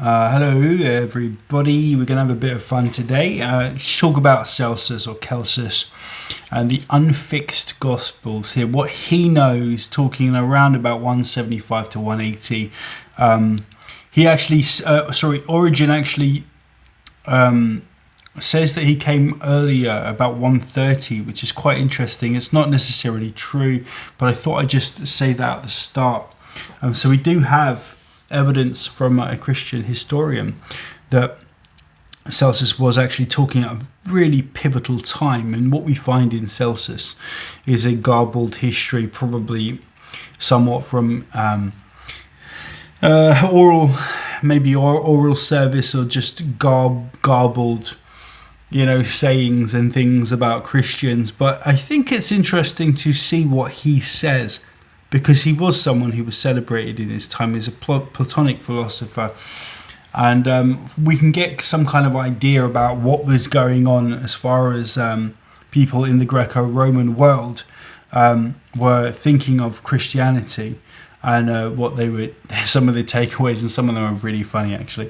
Hello, everybody. We're going to have a bit of fun today. Talk about Celsus or Celsus and the unfixed Gospels here. What he knows, talking around about 175 to 180. He actually, Origen actually says that he came earlier, about 130, which is quite interesting. It's not necessarily true, but I thought I'd just say that at the start. So we do have evidence from a Christian historian that Celsus was actually talking at a really pivotal time, and what we find in Celsus is a garbled history, probably somewhat from oral service, or just garbled sayings and things about Christians. But I think it's interesting to see what he says, because he was someone who was celebrated in his time. He's a Platonic philosopher, and we can get some kind of idea about what was going on as far as people in the Greco-Roman world were thinking of Christianity, and what they were, some of the takeaways, and some of them are really funny actually.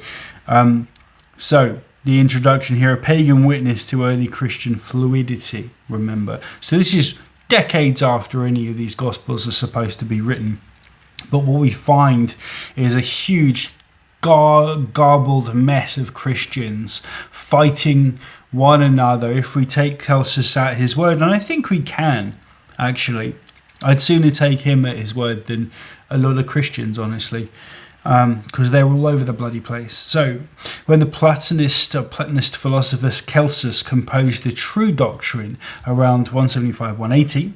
So the introduction here: a pagan witness to early Christian fluidity, remember. So this is decades after any of these Gospels are supposed to be written. But what we find is a huge garbled mess of Christians fighting one another. If we take Celsus at his word, and I think we can, actually, I'd sooner take him at his word than a lot of Christians, honestly, because they're all over the bloody place. So when the Platonist philosopher Celsus composed the true doctrine around 175-180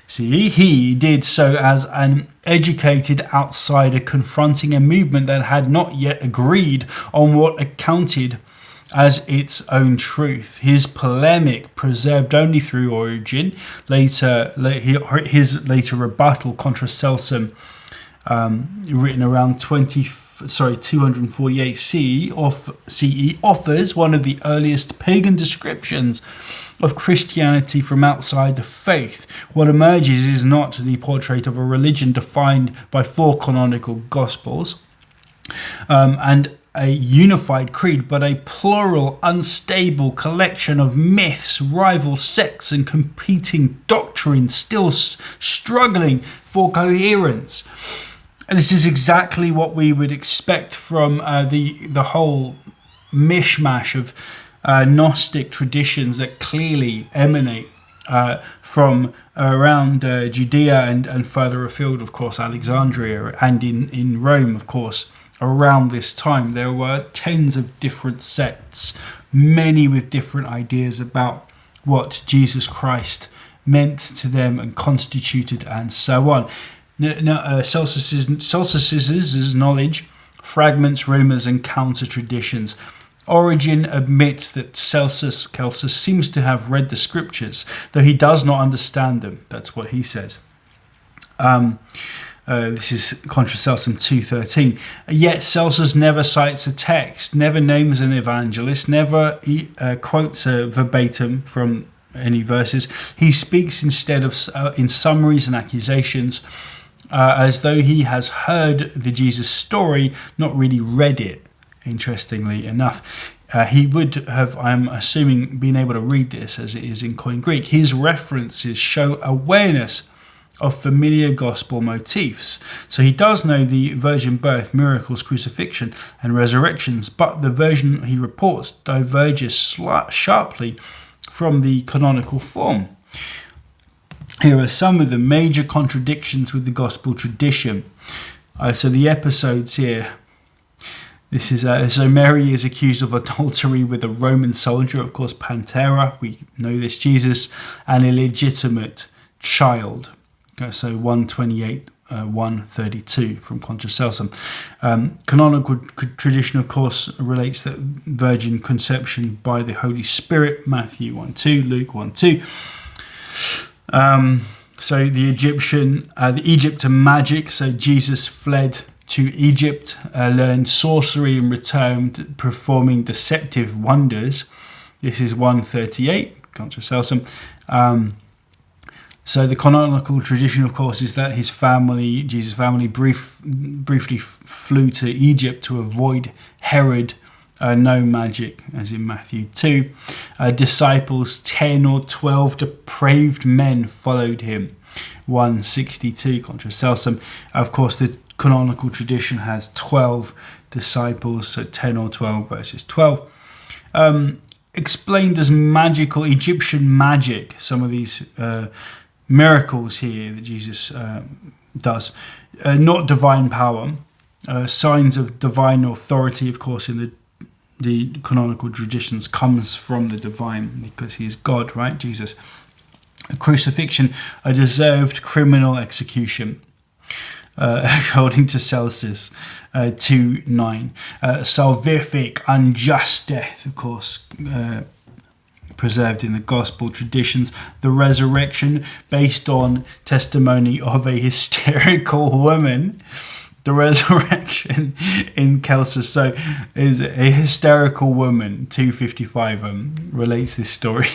CE, he did so as an educated outsider confronting a movement that had not yet agreed on what accounted as its own truth. His polemic, preserved only through Origen, his later rebuttal contra Celsum, written around 248 CE, offers one of the earliest pagan descriptions of Christianity from outside the faith. What emerges is not the portrait of a religion defined by 4 canonical Gospels and a unified creed, but a plural, unstable collection of myths, rival sects, and competing doctrines still struggling for coherence. And this is exactly what we would expect from the whole mishmash of Gnostic traditions that clearly emanate from around Judea and further afield, of course, Alexandria, and in Rome, of course. Around this time, there were tens of different sects, many with different ideas about what Jesus Christ meant to them and constituted, and so on. Celsus's knowledge, fragments, rumours, and counter-traditions. Origen admits that Celsus seems to have read the scriptures, though he does not understand them. That's what he says. This is contra Celsum 2:13. Yet Celsus never cites a text, never names an evangelist, never quotes verbatim from any verses. He speaks instead of in summaries and accusations, as though he has heard the Jesus story, not really read it. Interestingly enough, he would have, I'm assuming, been able to read this as it is in Koine Greek. His references show awareness of familiar gospel motifs. So he does know the virgin birth, miracles, crucifixion, and resurrections, but the version he reports diverges sharply from the canonical form. Here are some of the major contradictions with the gospel tradition. So the episodes here. This is so Mary is accused of adultery with a Roman soldier, of course, Pantera. We know this. Jesus, an illegitimate child. Okay, so 128, 132 from contra Celsum. Canonical tradition, of course, relates that virgin conception by the Holy Spirit. Matthew 1:2, Luke 1:2. So the Egypt and magic. So Jesus fled to Egypt, learned sorcery, and returned performing deceptive wonders. This is 138, contra Celsum. So the canonical tradition, of course, is that his family, Jesus' family, briefly flew to Egypt to avoid Herod. No magic, as in Matthew 2. Disciples 10 or 12 depraved men followed him. 162 contra Celsus. Of course, the canonical tradition has 12 disciples, so 10 or 12 versus 12. Explained as magical Egyptian magic, some of these miracles here that Jesus does, not divine power, signs of divine authority, of course, in the canonical traditions comes from the divine because he is God, right? Jesus. A crucifixion, a deserved criminal execution, according to Celsus 2:9. Salvific, unjust death, of course, preserved in the gospel traditions. The resurrection, based on testimony of a hysterical woman. The resurrection in Celsus, so is a hysterical woman. 255 relates this story.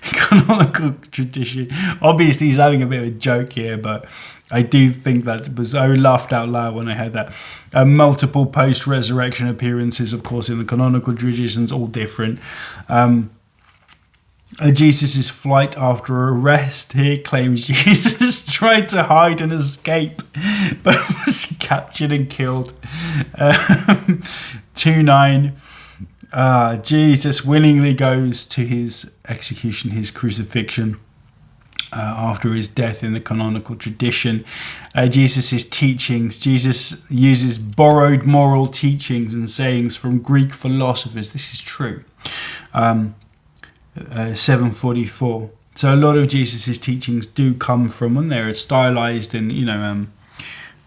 Canonical tradition. Obviously, he's having a bit of a joke here, but I do think I laughed out loud when I heard that. Multiple post-resurrection appearances, of course, in the canonical traditions, all different. Jesus' flight after arrest here claims Jesus tried to hide and escape, but was captured and killed. 2:9. Jesus willingly goes to his execution, his crucifixion, after his death in the canonical tradition. Jesus' teachings. Jesus uses borrowed moral teachings and sayings from Greek philosophers. This is true. 744. So a lot of Jesus's teachings do come from, and they're stylized and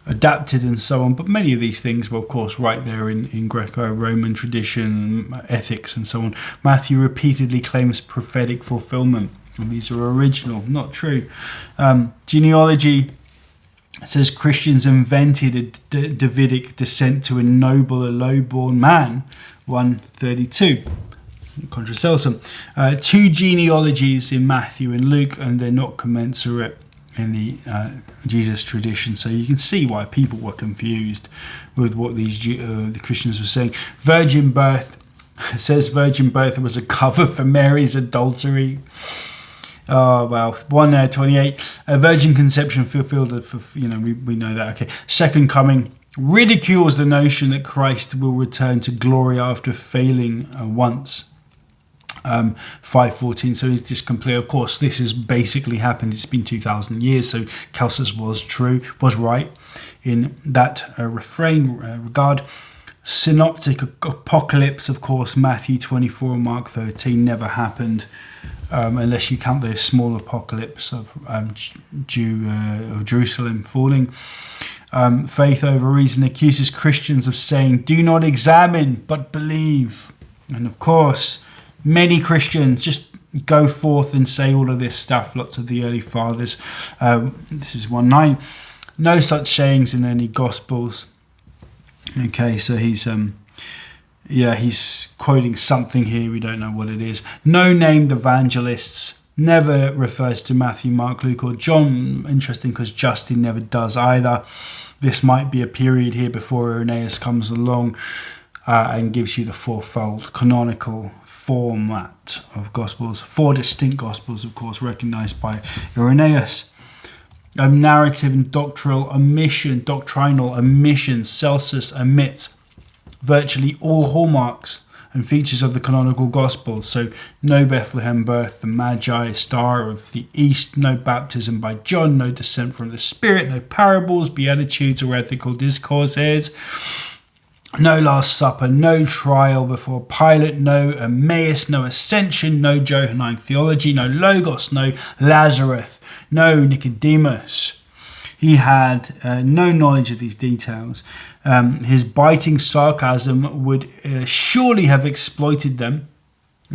adapted and so on. But many of these things were, of course, right there in Greco-Roman tradition, ethics, and so on. Matthew repeatedly claims prophetic fulfillment, and these are original, not true. Genealogy says Christians invented a Davidic descent to ennoble a low-born man. 132. Contra Celsus. 2 genealogies in Matthew and Luke, and they're not commensurate in the Jesus tradition. So you can see why people were confused with what these the Christians were saying. Virgin birth. It says virgin birth was a cover for Mary's adultery. Oh, well, 128. A virgin conception fulfilled, we know that. Okay. Second coming ridicules the notion that Christ will return to glory after failing once. 514. So it's just complete. Of course, this has basically happened. It's been 2,000 years. So Celsus was right in that regard. Synoptic apocalypse, of course, Matthew 24 and Mark 13 never happened. Unless you count the small apocalypse of Jerusalem falling. Faith over reason accuses Christians of saying, do not examine, but believe. And of course, many Christians just go forth and say all of this stuff. Lots of the early fathers. This is 1:9. No such sayings in any Gospels. Okay, so he's quoting something here. We don't know what it is. No named evangelists. Never refers to Matthew, Mark, Luke, or John. Interesting, because Justin never does either. This might be a period here before Irenaeus comes along and gives you the fourfold canonical format of Gospels. 4 distinct Gospels, of course, recognized by Irenaeus. Narrative and doctrinal omissions. Celsus omits virtually all hallmarks and features of the canonical gospel. So no Bethlehem birth, the Magi, star of the east, no baptism by John, no descent from the Spirit, no parables, beatitudes, or ethical discourses, no Last Supper, no trial before Pilate, no Emmaus, no ascension, no Johannine theology, no Logos, no Lazarus, no Nicodemus. He had no knowledge of these details. His biting sarcasm would surely have exploited them.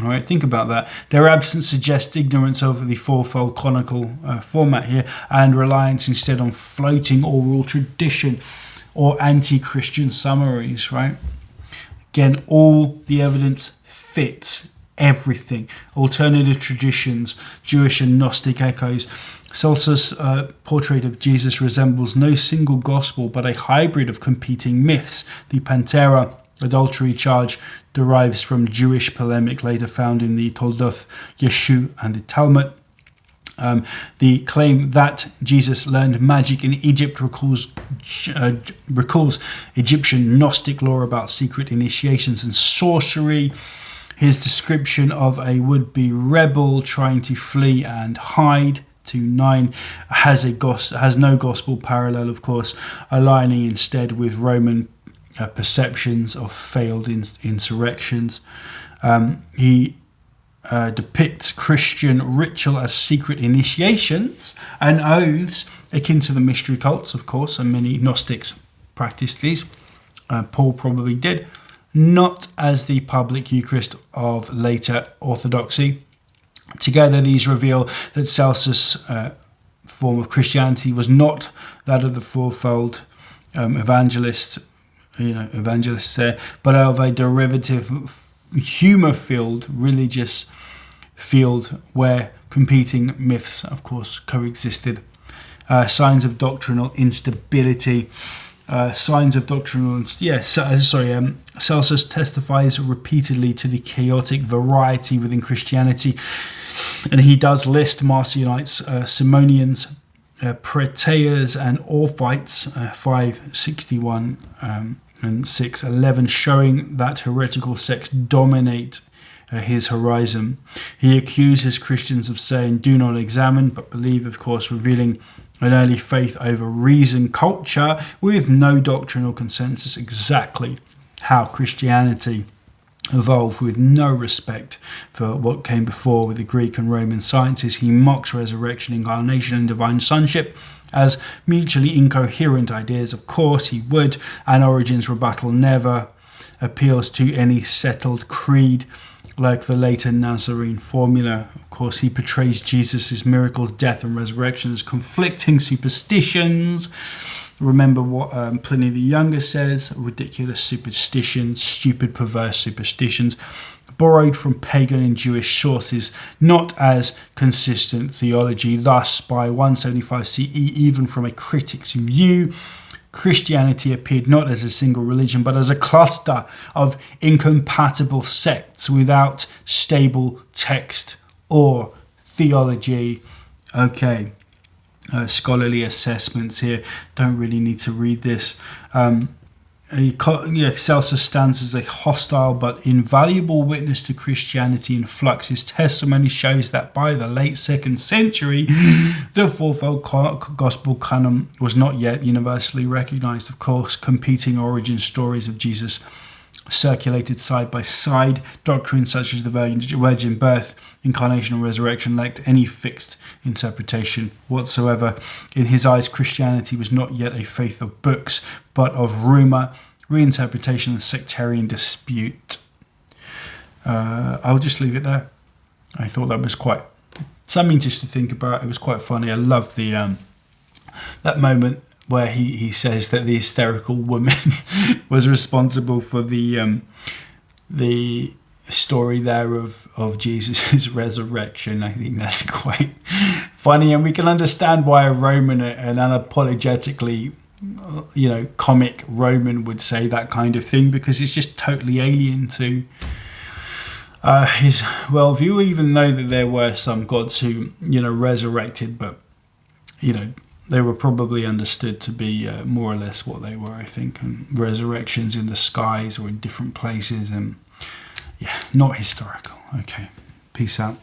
All right, think about that. Their absence suggests ignorance over the fourfold canonical format here and reliance instead on floating oral tradition or anti-Christian summaries, right? Again, all the evidence fits everything. Alternative traditions, Jewish and Gnostic echoes. Celsus' portrait of Jesus resembles no single gospel, but a hybrid of competing myths. The Pantera adultery charge derives from Jewish polemic later found in the Toldoth, Yeshu, and the Talmud. The claim that Jesus learned magic in Egypt recalls Egyptian Gnostic lore about secret initiations and sorcery. His description of a would-be rebel trying to flee and hide to 9 has no gospel parallel, of course, aligning instead with Roman perceptions of failed insurrections. He depicts Christian ritual as secret initiations and oaths akin to the mystery cults, of course, and many Gnostics practiced these. Paul probably did, not as the public Eucharist of later Orthodoxy. Together, these reveal that Celsus' form of Christianity was not that of the fourfold evangelists there, but of a derivative humour-filled religious field where competing myths, of course, coexisted. Signs of doctrinal instability. Celsus testifies repeatedly to the chaotic variety within Christianity, and he does list Marcionites, Simonians, Praetors, and Orphites, 561 and 611, showing that heretical sects dominate his horizon. He accuses Christians of saying, "Do not examine, but believe," of course, revealing an early faith over reason culture with no doctrinal consensus, exactly how Christianity evolved, with no respect for what came before with the Greek and Roman sciences. He mocks resurrection, incarnation, and divine sonship as mutually incoherent ideas. Of course he would, and Origen's rebuttal never appeals to any settled creed like the later Nazarene formula. Of course, he portrays Jesus' miracles, death and resurrection as conflicting superstitions. Remember what Pliny the Younger says: ridiculous superstitions, stupid, perverse superstitions, borrowed from pagan and Jewish sources, not as consistent theology. Thus, by 175 CE, even from a critic's view, Christianity appeared not as a single religion, but as a cluster of incompatible sects without stable text or theology. Okay, scholarly assessments here. Don't really need to read this. Celsus stands as a hostile but invaluable witness to Christianity in flux. His testimony shows that by the late 2nd century, the fourfold gospel canon was not yet universally recognized. Of course, competing origin stories of Jesus circulated side by side. Doctrines such as the virgin birth, incarnation, and resurrection lacked any fixed interpretation whatsoever. In his eyes, Christianity was not yet a faith of books, but of rumour, reinterpretation, and sectarian dispute. I'll just leave it there. I thought that was quite something just to think about. It was quite funny. I love the that moment where he says that the hysterical woman was responsible for the story there of Jesus' resurrection. I think that's quite funny, and we can understand why a Roman, an unapologetically, comic Roman would say that kind of thing, because it's just totally alien to his worldview, even though that there were some gods who, resurrected, but, they were probably understood to be more or less what they were, I think, and resurrections in the skies or in different places, and not historical. Okay, peace out.